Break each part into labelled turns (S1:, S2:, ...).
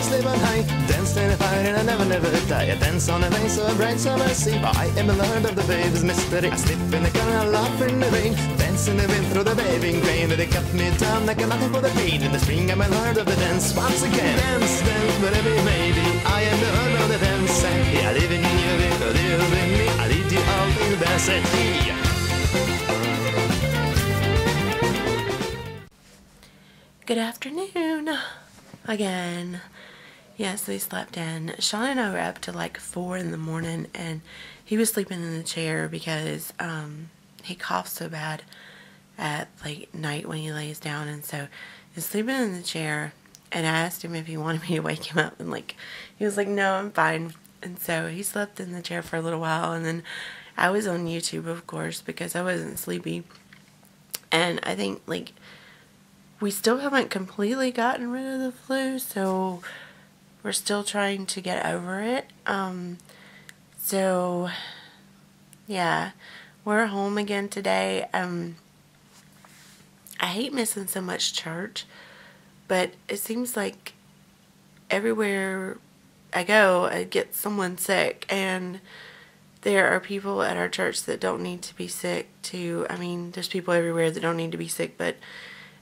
S1: live on high. Dance in the fire and I never die. I dance on a vein so bright summer sea. I am a lord of the waves mystery. I slip in the current, I laugh in the rain. Dance in the wind through the waving grain. They cut me down like a nothing for the pain. In the spring I'm a lord of the dance once again. Dance, dance, whatever it may be. I am the lord of the dance. Yeah, I live in you, live in me. I lead you all to the dance at me.
S2: Good afternoon again. Yes, we slept in. Sean and I were up to like 4 in the morning, and he was sleeping in the chair because he coughs so bad at like night when he lays down, and so he's sleeping in the chair. And I asked him if he wanted me to wake him up, and like he was like, no, I'm fine. And so he slept in the chair for a little while, and then I was on YouTube, of course, because I wasn't sleepy. And I think like we still haven't completely gotten rid of the flu, so we're still trying to get over it. So yeah, we're home again today. I hate missing so much church, but it seems like everywhere I go, I get someone sick, and there are people at our church that don't need to be sick too. I mean, there's people everywhere that don't need to be sick, but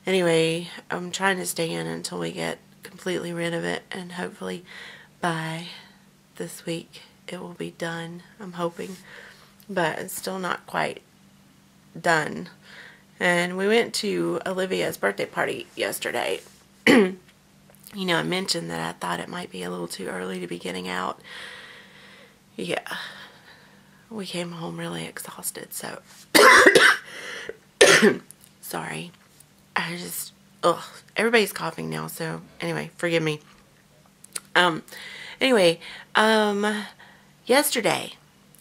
S2: anyway, I'm trying to stay in until we get completely rid of it, and hopefully by this week it will be done. I'm hoping, but it's still not quite done. And we went to Olivia's birthday party yesterday. You know, I mentioned that I thought it might be a little too early to be getting out. Yeah, we came home really exhausted, so sorry. I just, everybody's coughing now, so anyway, forgive me. Yesterday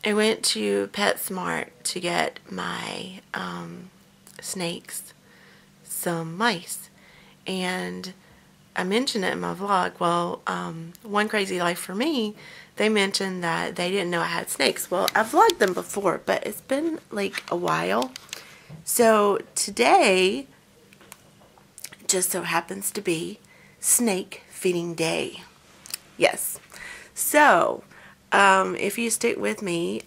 S2: I went to PetSmart to get my snakes some mice, and I mentioned it in my vlog. Well, One Crazy Life for Me, they mentioned that they didn't know I had snakes. Well, I've vlogged them before, but it's been like a while. So today just so happens to be snake feeding day. Yes. So, if you stick with me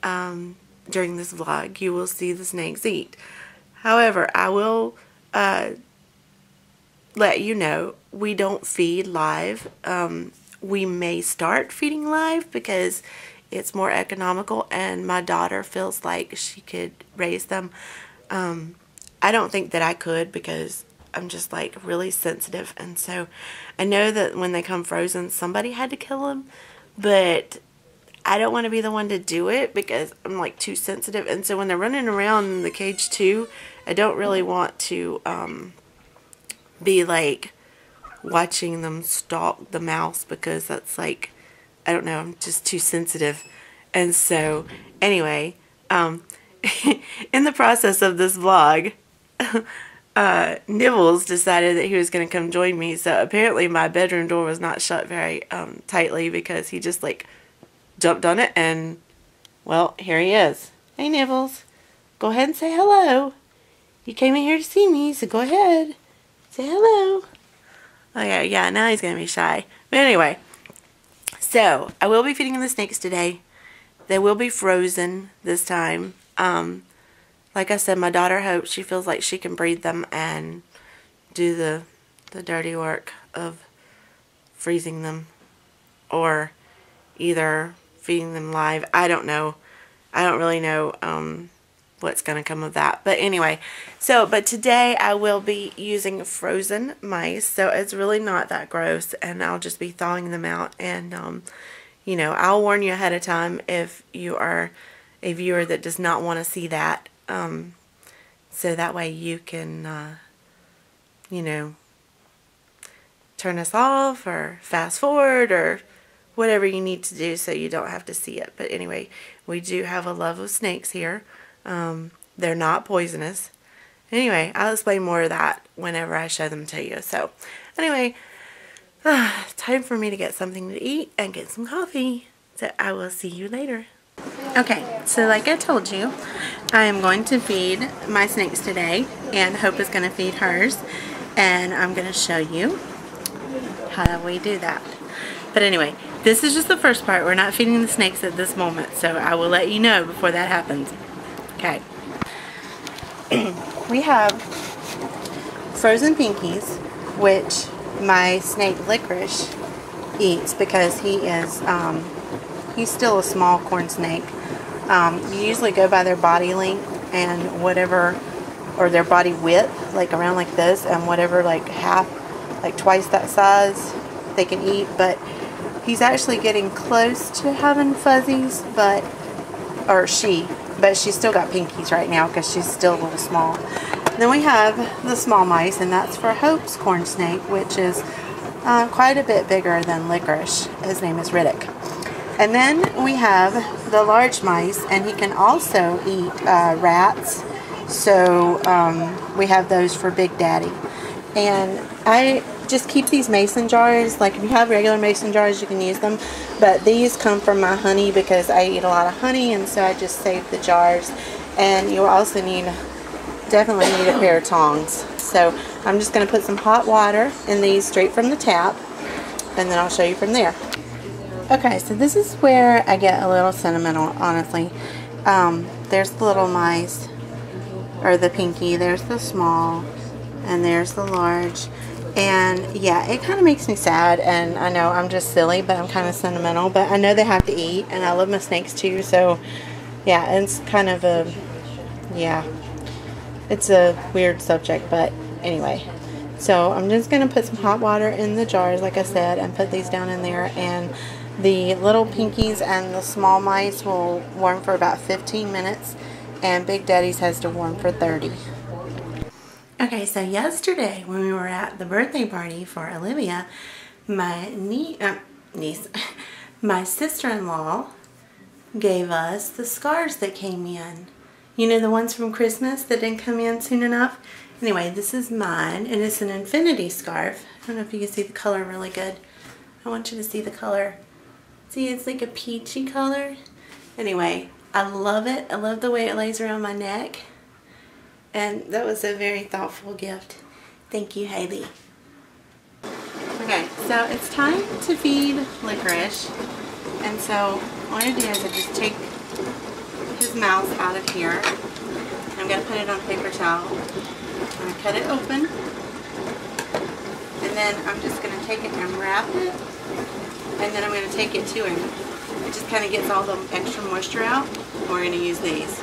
S2: during this vlog, you will see the snakes eat. However, I will let you know we don't feed live. We may start feeding live because it's more economical, and my daughter feels like she could raise them. I don't think that I could, because I'm just like really sensitive, and so I know that when they come frozen, somebody had to kill them, but I don't want to be the one to do it because I'm like too sensitive. And so when they're running around in the cage too, I don't really want to be like watching them stalk the mouse, because that's like, I don't know, I'm just too sensitive. And so anyway, in the process of this vlog, Nibbles decided that he was going to come join me. So apparently my bedroom door was not shut very tightly, because he just like jumped on it, and well, here he is. Hey Nibbles, go ahead and say hello. You came in here to see me, so go ahead, say hello. Okay, yeah, now he's going to be shy. But anyway, so I will be feeding him the snakes today. They will be frozen this time. Like I said, my daughter hopes, she feels like she can breed them and do the dirty work of freezing them, or either feeding them live. I don't know. I don't really know what's going to come of that. But anyway, but today I will be using frozen mice, so it's really not that gross, and I'll just be thawing them out. And you know, I'll warn you ahead of time if you are a viewer that does not want to see that. So that way you can, you know, turn us off or fast forward or whatever you need to do so you don't have to see it. But anyway, we do have a love of snakes here. They're not poisonous. Anyway, I'll explain more of that whenever I show them to you. So anyway, time for me to get something to eat and get some coffee. So I will see you later. Okay, so like I told you, I am going to feed my snakes today, and Hope is going to feed hers, and I'm going to show you how we do that. But anyway, this is just the first part. We're not feeding the snakes at this moment, so I will let you know before that happens. Okay. We have frozen pinkies, which my snake Licorice eats because he is he's still a small corn snake. You usually go by their body length and whatever, or their body width, like around like this, and whatever, like half, like twice that size they can eat. But he's actually getting close to having fuzzies, but she's still got pinkies right now because she's still a little small. Then we have the small mice, and that's for Hope's corn snake, which is quite a bit bigger than Licorice. His name is Riddick. And then we have the large mice, and he can also eat rats. So we have those for Big Daddy. And I just keep these mason jars. Like if you have regular mason jars, you can use them. But these come from my honey because I eat a lot of honey, and so I just save the jars. And you'll also definitely need a pair of tongs. So I'm just going to put some hot water in these straight from the tap, and then I'll show you from there. Okay, so this is where I get a little sentimental, honestly. There's the little mice, or the pinky, there's the small, and there's the large. And yeah, it kind of makes me sad, and I know I'm just silly, but I'm kind of sentimental. But I know they have to eat, and I love my snakes too, so yeah, it's kind of a, yeah, it's a weird subject, but anyway. So I'm just going to put some hot water in the jars, like I said, and put these down in there, and the little pinkies and the small mice will warm for about 15 minutes, and Big Daddy's has to warm for 30. Okay, so yesterday when we were at the birthday party for Olivia, my niece, my sister-in-law gave us the scarves that came in. You know, the ones from Christmas that didn't come in soon enough? Anyway, this is mine, and it's an infinity scarf. I don't know if you can see the color really good. I want you to see the color. See, it's like a peachy color. Anyway, I love it. I love the way it lays around my neck. And that was a very thoughtful gift. Thank you, Haley. Okay, so it's time to feed Licorice. And so what I do is I just take his mouth out of here. I'm going to put it on a paper towel. I'm going to cut it open. And then I'm just going to take it and wrap it. And then I'm going to take it to him. It just kind of gets all the extra moisture out. We're going to use these.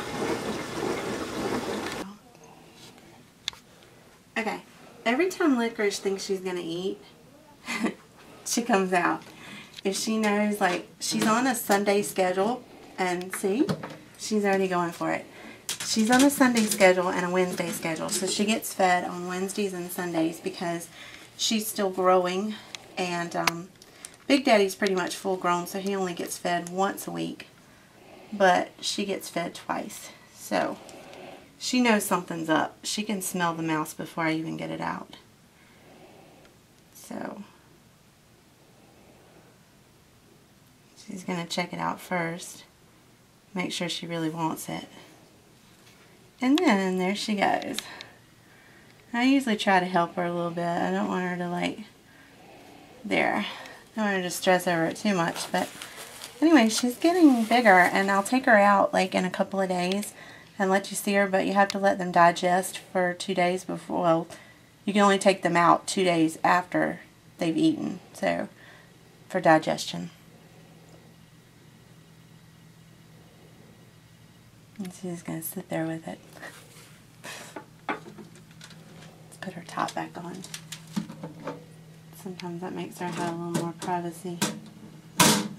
S2: Okay, every time Licorice thinks she's going to eat, she comes out. If she knows, like, she's on a Sunday schedule, and see, she's already going for it. She's on a Sunday schedule and a Wednesday schedule, so she gets fed on Wednesdays and Sundays because she's still growing, and Big Daddy's pretty much full grown, so he only gets fed once a week, but she gets fed twice, so she knows something's up. She can smell the mouse before I even get it out. So she's going to check it out first. Make sure she really wants it. And then there she goes. I usually try to help her a little bit. I don't want her to like, there. I don't want her to stress over it too much. But anyway, she's getting bigger, and I'll take her out like in a couple of days and let you see her, but you have to let them digest for 2 days before, well, you can only take them out 2 days after they've eaten, so, for digestion. And she's going to sit there with it. Let's put her top back on. Sometimes that makes her have a little more privacy.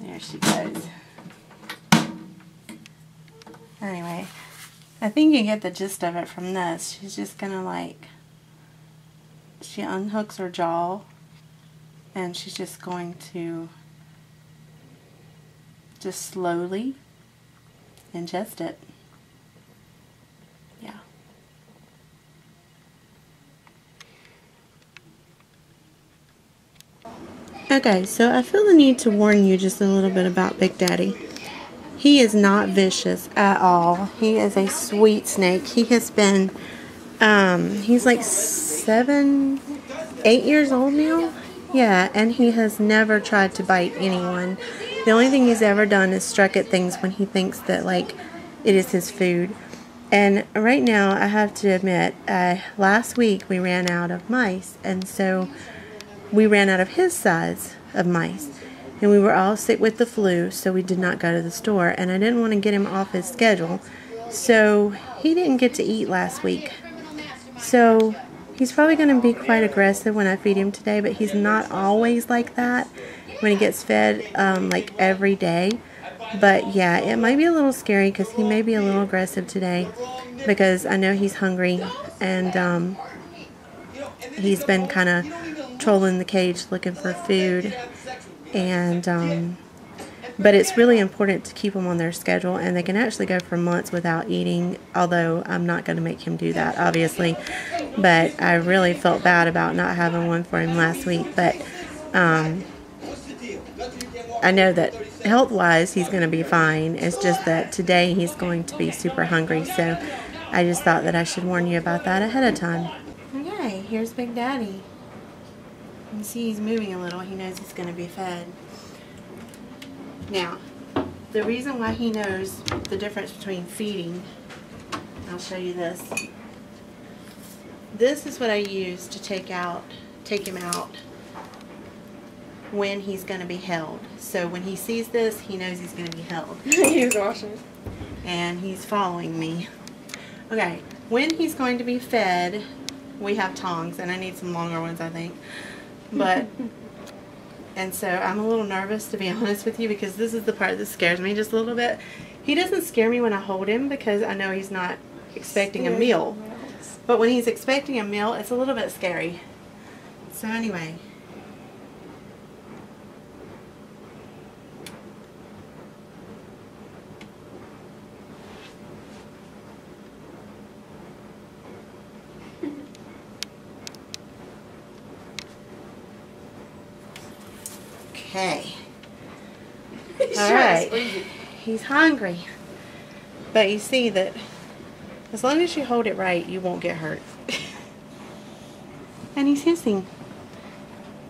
S2: There she goes. Anyway, I think you get the gist of it from this. She's just going to like, she unhooks her jaw, and she's just going to just slowly ingest it. Yeah. Okay, so I feel the need to warn you just a little bit about Big Daddy. He is not vicious at all. He is a sweet snake. He has been, he's like 7, 8 years old now. Yeah, and he has never tried to bite anyone. The only thing he's ever done is struck at things when he thinks that, like, it is his food. And right now, I have to admit, last week we ran out of mice, and so we ran out of his size of mice. And we were all sick with the flu, so we did not go to the store. And I didn't want to get him off his schedule, so he didn't get to eat last week. So he's probably going to be quite aggressive when I feed him today, but he's not always like that when he gets fed, like every day. But yeah, it might be a little scary because he may be a little aggressive today because I know he's hungry, and he's been kind of trolling the cage looking for food. And but it's really important to keep them on their schedule, and they can actually go for months without eating, although I'm not going to make him do that, obviously. But I really felt bad about not having one for him last week. But I know that health-wise he's going to be fine. It's just that today he's going to be super hungry, so I just thought that I should warn you about that ahead of time. Okay, here's Big Daddy. You can see he's moving a little. He knows he's going to be fed. Now, the reason why he knows the difference between feeding, I'll show you this. This is what I use to take him out when he's going to be held. So when he sees this, he knows he's going to be held.
S3: He's watching.
S2: And he's following me. Okay, when he's going to be fed, we have tongs, and I need some longer ones, I think. But, and so I'm a little nervous, to be honest with you, because this is the part that scares me just a little bit. He doesn't scare me when I hold him because I know he's not expecting a meal. But when he's expecting a meal, it's a little bit scary. So anyway. Okay. Alright. He's hungry. But you see that as long as you hold it right, you won't get hurt. And he's hissing.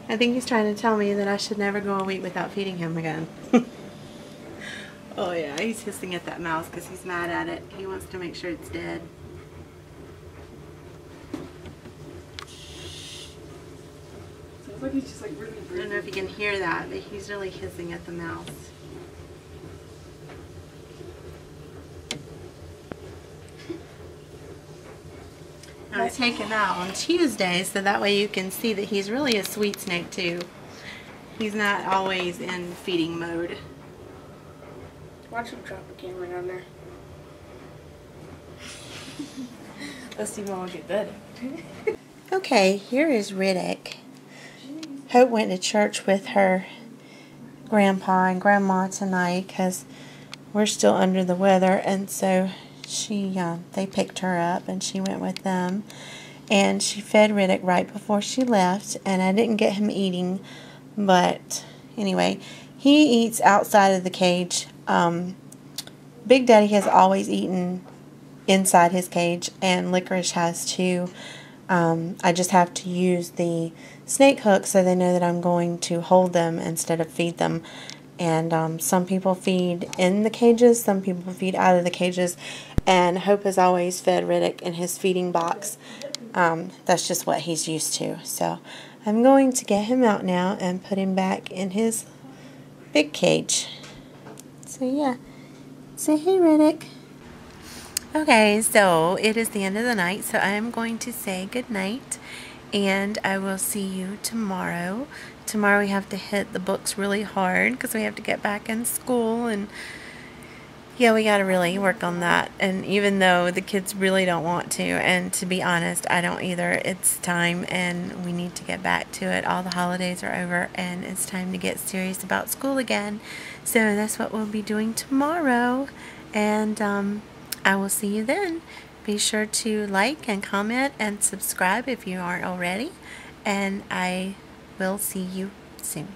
S2: I think he's trying to tell me that I should never go a week without feeding him again. Oh yeah, he's hissing at that mouse because he's mad at it. He wants to make sure it's dead.
S3: Sounds like he's just like really breathing.
S2: I don't know if you can hear that, but he's really hissing at the mouse. I'll take him out on Tuesday so that way you can see that he's really a sweet snake too. He's not always in feeding mode.
S3: Watch him drop a camera down there. Let's see when we get better.
S2: Okay, here is Riddick. Hope went to church with her grandpa and grandma tonight because we're still under the weather, and so they picked her up and she went with them, and she fed Riddick right before she left, and I didn't get him eating, but anyway, he eats outside of the cage. Big Daddy has always eaten inside his cage, and Licorice has too. I just have to use the snake hook so they know that I'm going to hold them instead of feed them. And some people feed in the cages, some people feed out of the cages, and Hope has always fed Riddick in his feeding box. That's just what he's used to. So I'm going to get him out now and put him back in his big cage. So yeah, say hey Riddick. Okay, so it is the end of the night, so I am going to say good night, and I will see you tomorrow. Tomorrow we have to hit the books really hard because we have to get back in school, and yeah, we got to really work on that. And even though the kids really don't want to, and to be honest, I don't either, it's time and we need to get back to it. All the holidays are over and it's time to get serious about school again. So that's what we'll be doing tomorrow, and I will see you then. Be sure to like and comment and subscribe if you aren't already, and I will see you soon.